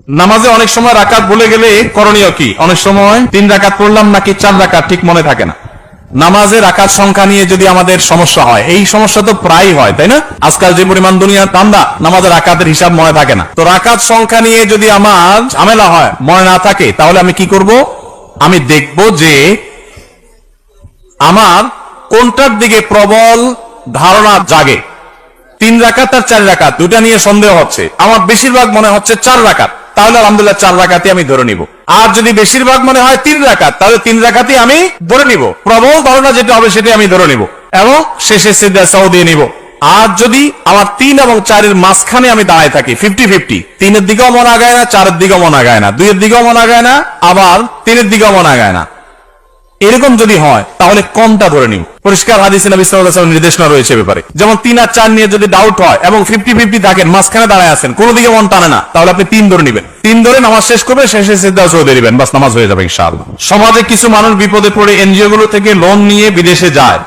নামাজে অনেক সময় রাকাত ভুলে গেলে করণীয় কি? অনেক সময় 3 রাকাত পড়লাম নাকি 4 রাকাত ঠিক মনে থাকে না। নামাজে রাকাত সংখ্যা নিয়ে যদি আমাদের সমস্যা হয়, এই সমস্যা তো প্রায় হয়, তাই না? আজকাল যে পরিমাণ দুনিয়ার ঠান্ডা, নামাজের রাকাতের হিসাব মনে থাকে না। তো রাকাত সংখ্যা নিয়ে যদি আমার ঝামেলা হয়, মনে না থাকে, তাহলে আমি কি করব? আমি দেখব যে আমার কোনটার দিকে প্রবল ধারণা জাগে। 3 রাকাত আর 4 রাকাত দুটা নিয়ে সন্দেহ হচ্ছে। আমার বেশিরভাগ মনে হচ্ছে 4 রাকাত, তাহলে আলহামদুলিল্লাহ 4 রাকাতই আমি ধরে নিব। আর যদি বেশিরভাগ মনে হয় 3 রাকাত, তাহলে 3 রাকাতই আমি ধরে নিব। প্রবল ধারণা যেটা হবে সেটাই আমি ধরে নিব এবং শেষে সিজদা সাও দিয়ে নিব। আর যদি আমার 3 এবং 4 এর মাঝখানে আমি দাঁড়ায় থাকি, 50-50, 3 এর দিকেও মন আগায় না, 4 এর দিকেও মন আগায় না, 2 এর দিকেও মন আগায় না, আবার 3 এর দিকেও মন আগায় না, এরকম যদি হয় তাহলে কোনটা ধরে নিব? পরিষ্কার হাদিসে নবী সাল্লাল্লাহু আলাইহি ওয়াসাল্লাম নির্দেশনা রয়েছে ব্যাপারে। যেমন 3 আর 4 নিয়ে যদি ডাউট হয় এবং 50-50 থাকেন, মাঝখানে দাঁড়ায় আছেন, কোন দিকে মন টানে না, তাহলে আপনি 3 ধরে নেবেন। 3 ধরে নামাজ শেষ করবে, শেষে সিজদা সাও দিয়ে দিবেন, বাস নামাজ হয়ে যাবে ইনশাআল্লাহ। সমাজে কিছু মানুষ বিপদে পড়ে এনজিও গুলো থেকে লোন নিয়ে বিদেশে যায়,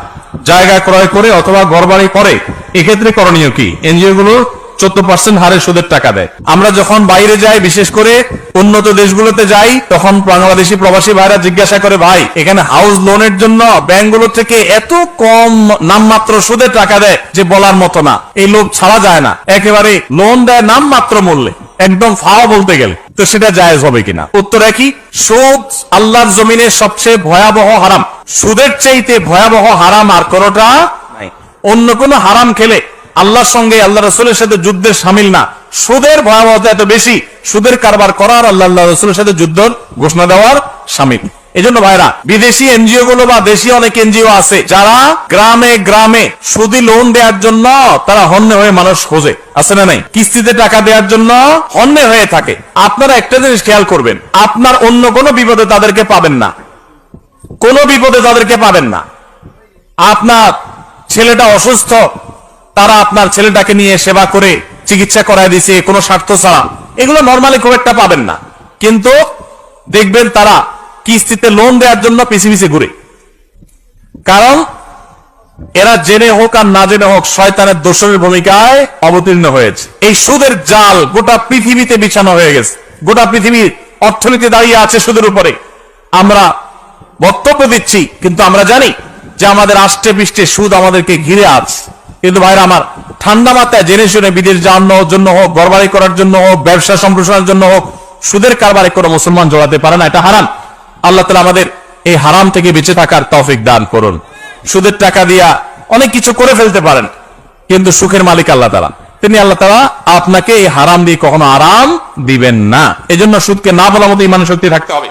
জায়গা ক্রয় করে অথবা ঘরবাড়ি করে, এক্ষেত্রে করণীয় কি? এনজিও গুলো 14% হারে সুদের টাকা দেয়। আমরা যখন বাইরে যাই, বিশেষ করে উন্নত দেশগুলোতে যাই, তখন বাংলাদেশি প্রবাসী ভাইরা জিজ্ঞাসা করে, ভাই এখানে হাউস লোনের জন্য ব্যাংকগুলো থেকে এত কম নামমাত্র সুদে টাকা দেয় যে বলার মতো না, এই লোভ ছাড়া যায় না। একেবারে লোন দেয় নামমাত্র মূল্যে, একদম ফাওয়া বলতে গেলে। তো সেটা জায়েজ হবে কিনা? উত্তর একই, সুদ আল্লাহর জমিনে সবচেয়ে ভয়াবহ হারাম। সুদের চাইতে ভয়াবহ হারাম আর কোনটা নাই। অন্য কোন হারাম খেলে আল্লাহর সঙ্গে, আল্লাহ রাসূলের সাথে যুদ্ধের শামিল না। সুদের ভয়াবহতা এত বেশি, সুদের কারবার করার আল্লাহ রাসূলের সাথে যুদ্ধ ঘোষণা দেওয়ার শামিল। এজন্য ভাইরা, বিদেশি এনজিও গুলো বা দেশি অনেক এনজিও আছে যারা গ্রামে গ্রামে সুদি লোন দেওয়ার জন্য তারা হন্যে হয়ে মানুষ খোঁজে, আছে না নাই? কিস্তিতে টাকা দেওয়ার জন্য হন্যে হয়ে থাকে। আপনারা একটা জিনিস খেয়াল করবেন, আপনার অন্য কোনো বিপদে তাদেরকে পাবেন না, কোনো বিপদে তাদেরকে পাবেন না। আপনার ছেলেটা অসুস্থ, তারা আপনার ছেলেটাকে নিয়ে সেবা করে চিকিৎসা করায় দিছে কোনো স্বার্থ ছাড়া, এগুলো নরমালি খুব একটা পাবেন না। কিন্তু দেখবেন তারা কিস্তিতে লোন দেওয়ার জন্য পিছিয়ে পিছিয়ে ঘুরে। কারণ এরা জেনে হোক আর না জেনে হোক শয়তানের দোসরের ভূমিকায় অবতীর্ণ হয়েছে। এই সুদের জাল গোটা পৃথিবীতে বিছানো হয়ে গেছে। গোটা পৃথিবীর অর্থনীতি দাঁড়িয়ে আছে সুদের উপরে। আমরা বক্তব্য দিচ্ছি, কিন্তু আমরা জানি যে আমাদের আষ্টে পৃষ্ঠে সুদ আমাদেরকে ঘিরে আছে। কিন্তু ভাইরা আমার, ঠান্ডা মাথায় জেনে শুনে বিদেশ যাওয়ার জন্য হোক, ঘরবাড়ি করার জন্য হোক, ব্যবসা সম্প্রসারণের জন্য হোক, সুদের কারবারে কোনো মুসলমান জড়াতে পারে না, এটা হারাম। আল্লাহ তাআলা আমাদের এই হারাম থেকে বেঁচে থাকার তৌফিক দান করুন। সুদের টাকা দিয়া অনেক কিছু করে ফেলতে পারেন, কিন্তু সুখের মালিক আল্লাহ তাআলা। তিনি আল্লাহ তাআলা আপনাকে এই হারাম দিয়ে কখনো আরাম দিবেন না। এজন্য সুদকে না বলার মতো ঈমান শক্তি থাকতে হবে।